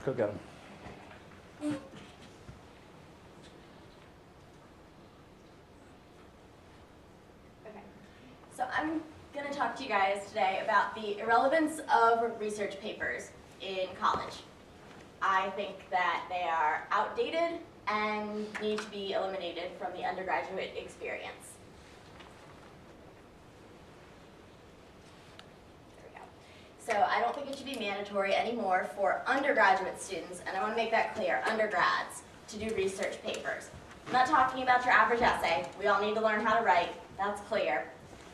Go get them. Okay, so I'm going to talk to you guys today about the irrelevance of research papers in college. I think that they are outdated and need to be eliminated from the undergraduate experience. So I don't think it should be mandatory anymore for undergraduate students, and I want to make that clear, undergrads, to do research papers. I'm not talking about your average essay. We all need to learn how to write. That's clear.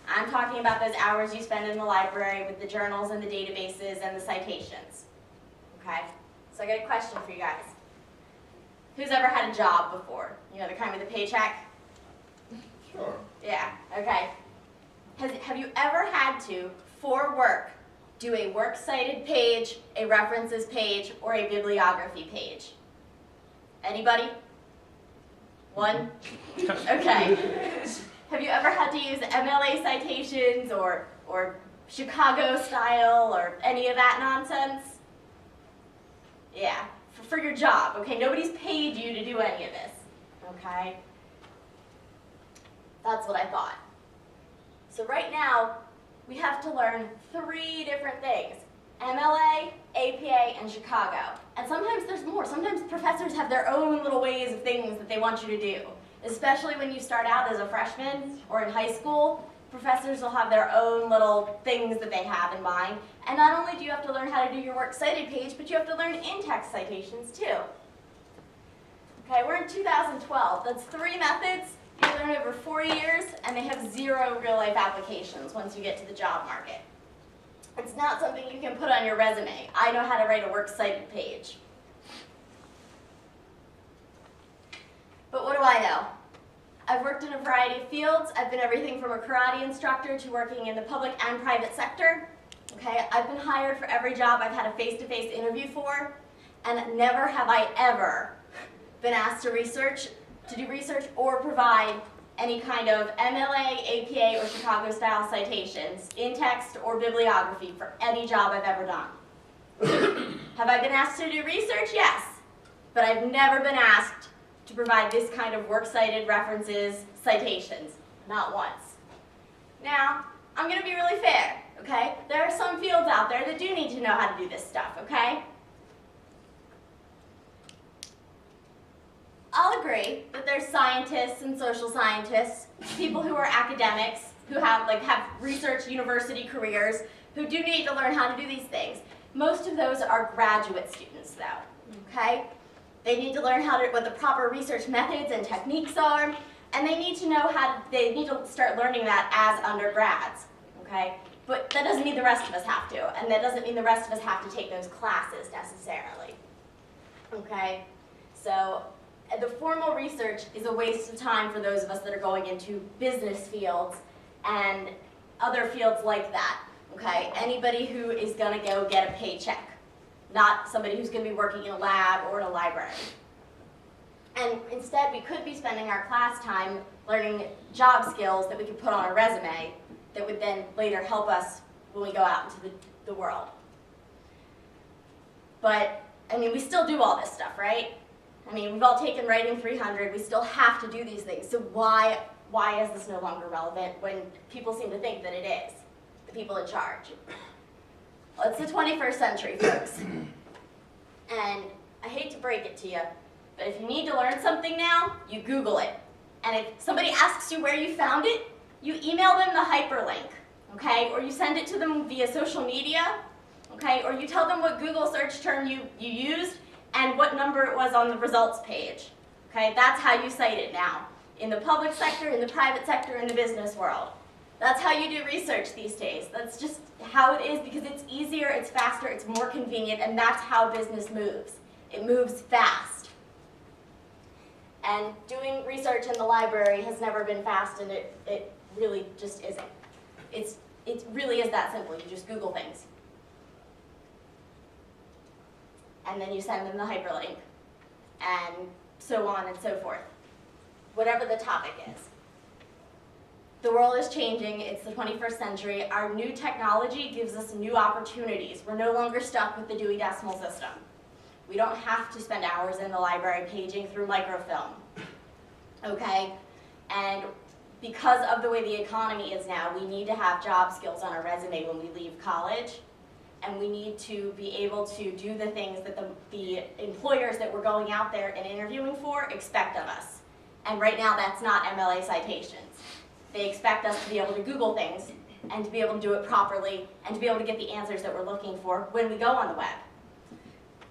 I'm talking about those hours you spend in the library with the journals and the databases and the citations. Okay? So I got a question for you guys. Who's ever had a job before? You know, the kind with the paycheck? Sure. Yeah, okay. Have you ever had to, for work, do a works cited page, a references page, or a bibliography page? Anybody? One? Okay. Have you ever had to use MLA citations or Chicago style or any of that nonsense? Yeah, for your job, okay? Nobody's paid you to do any of this, okay? That's what I thought. So right now, we have to learn 3 different things: MLA, APA, and Chicago. And sometimes there's more. Sometimes professors have their own little ways of things that they want you to do. Especially when you start out as a freshman or in high school, professors will have their own little things that they have in mind. And not only do you have to learn how to do your works cited page, but you have to learn in-text citations too. Okay, we're in 2012. That's 3 methods. You learn over 4 years, and they have 0 real-life applications once you get to the job market. It's not something you can put on your resume. I know how to write a works cited page. But what do I know? I've worked in a variety of fields. I've been everything from a karate instructor to working in the public and private sector. Okay, I've been hired for every job I've had a face-to-face interview for, and never have I ever been asked to do research or provide any kind of MLA, APA, or Chicago-style citations in text or bibliography for any job I've ever done. Have I been asked to do research? Yes. But I've never been asked to provide this kind of works cited references, citations. Not once. Now, I'm going to be really fair, okay? There are some fields out there that do need to know how to do this stuff, okay? I'll agree that there's scientists and social scientists, people who are academics, who have research university careers, who do need to learn how to do these things. Most of those are graduate students, though, okay? They need to learn what the proper research methods and techniques are, and they need to start learning that as undergrads, okay? But that doesn't mean the rest of us have to, and that doesn't mean the rest of us have to take those classes necessarily, okay? So the formal research is a waste of time for those of us that are going into business fields and other fields like that, okay? Anybody who is going to go get a paycheck, not somebody who's going to be working in a lab or in a library. And instead, we could be spending our class time learning job skills that we could put on a resume that would then later help us when we go out into the world. But, I mean, we still do all this stuff, right? I mean, we've all taken Writing 300. We still have to do these things. So why is this no longer relevant when people seem to think that it is, the people in charge? Well, it's the 21st century, folks. And I hate to break it to you, but if you need to learn something now, you Google it. And if somebody asks you where you found it, you email them the hyperlink, okay? Or you send it to them via social media, okay? Or you tell them what Google search term you used and what number it was on the results page, okay? That's how you cite it now, in the public sector, in the private sector, in the business world. That's how you do research these days. That's just how it is because it's easier, it's faster, it's more convenient, and that's how business moves. It moves fast. And doing research in the library has never been fast, and it really just isn't. It really is that simple. You just Google things. And then you send them the hyperlink, and so on and so forth. Whatever the topic is. The world is changing. It's the 21st century. Our new technology gives us new opportunities. We're no longer stuck with the Dewey Decimal System. We We don't have to spend hours in the library paging through microfilm, okay? And because of the way the economy is now, we need to have job skills on our resume when we leave college, and we need to be able to do the things that the employers that we're going out there and interviewing for expect of us. And right now, that's not MLA citations. They expect us to be able to Google things and to be able to do it properly and to be able to get the answers that we're looking for when we go on the web.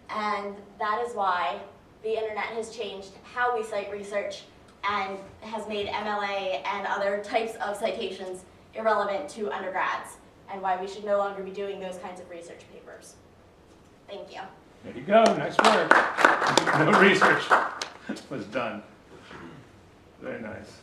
And that is why the internet has changed how we cite research and has made MLA and other types of citations irrelevant to undergrads, and why we should no longer be doing those kinds of research papers. Thank you. There you go, nice work. No research was done. Very nice.